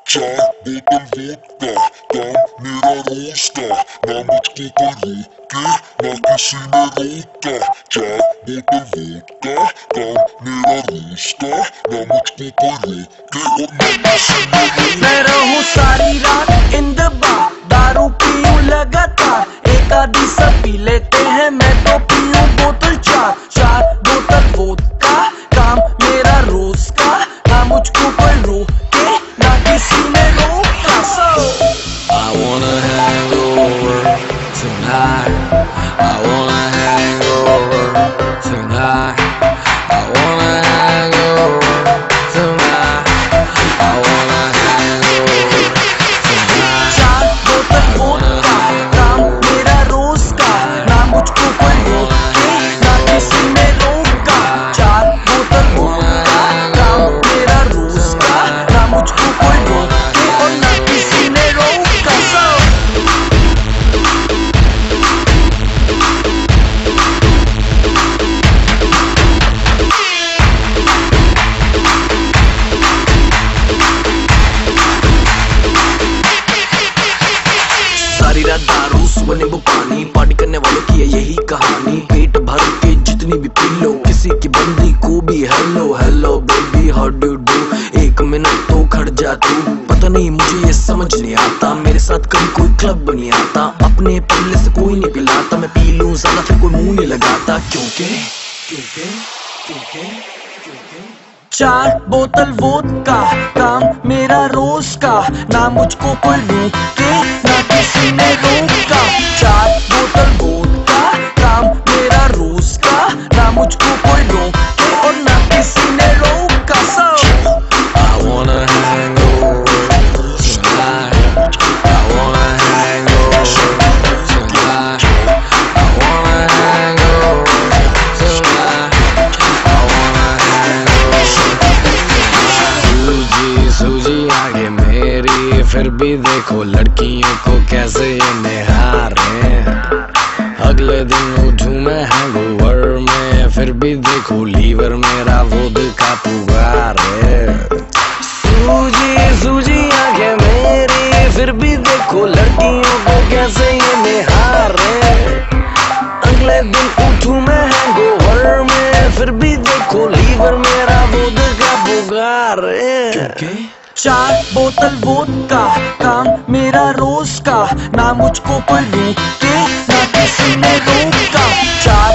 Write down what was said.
चार बोतल वोडका, काम मेरा रोज का, ना मुझको कोई रोके ना किसी ने रोका। चार बोतल वोडका, काम मेरा रोज का, ना मुझको कोई रोके और ना किसी ने रोका। मैं रहूं सारी रात इन द बार, दारू पीऊं लगातार, एक आधी सब पी लेते हैं, मैं तो पीऊं बोतल चार। चार बोतल वोडका, काम मेरा रोज का, ना मुझको कोई रोके ना किसी ने रोका। I wanna hang over tonight. I wanna hang over tonight. I wanna hang over tonight. I wanna hang over tonight. चार बोतल वोडका, काम मेरा रोज का, ना मुझको कोई रोके ना किसी ने रोका। चार बोतल वोडका, काम मेरा रोज का, ना मुझको कोई रोके और ना किसी ने रोका। सारी रात दारू सुबह नींबू पानी, पार्टी करने वालों की है यही कहानी। पेट भर के जितनी भी पी लो, किसी की बंदी को भी hello hello baby how do do. एक मिनट तो खड़ जा तू, पता नहीं मुझे ये समझ नहीं आता, मेरे साथ कभी कोई क्लब नहीं आता, अपने पल्ले से कोई नहीं पिलाता, मैं पी लूं ज्यादा फिर कोई मुंह नहीं लगाता। क्योंकि क्योंकि क्योंकि चार बोतल वोडका, काम मेरा रोज का, ना मुझको कोई रोके ना किसी ने रोका। चार बोतल वोडका, काम मेरा रोज का, ना मुझको कोई रोके और ना किसी ने रोका। I wanna hang over tonight. I wanna hang over tonight. I wanna hang over tonight. I wanna hang over tonight. सूजी आगे मेरी, फिर भी देखो लड़कियों को कैसे ये निहारे। अगले दिन उठूं मैं हैंगओवर में, फिर भी देखो लीवर मेरा वोडका पुकार है। सूजी आगे मेरी, फिर भी देखो लड़कियों को कैसे ये निहारे। अगले दिन उठूं मैं हैंगओवर में, फिर भी देखो लीवर मेरा वोडका पुकार है। चार बोतल वोडका, काम मेरा रोज का, ना मुझको कोई रोके ना किसी ने रोका। चार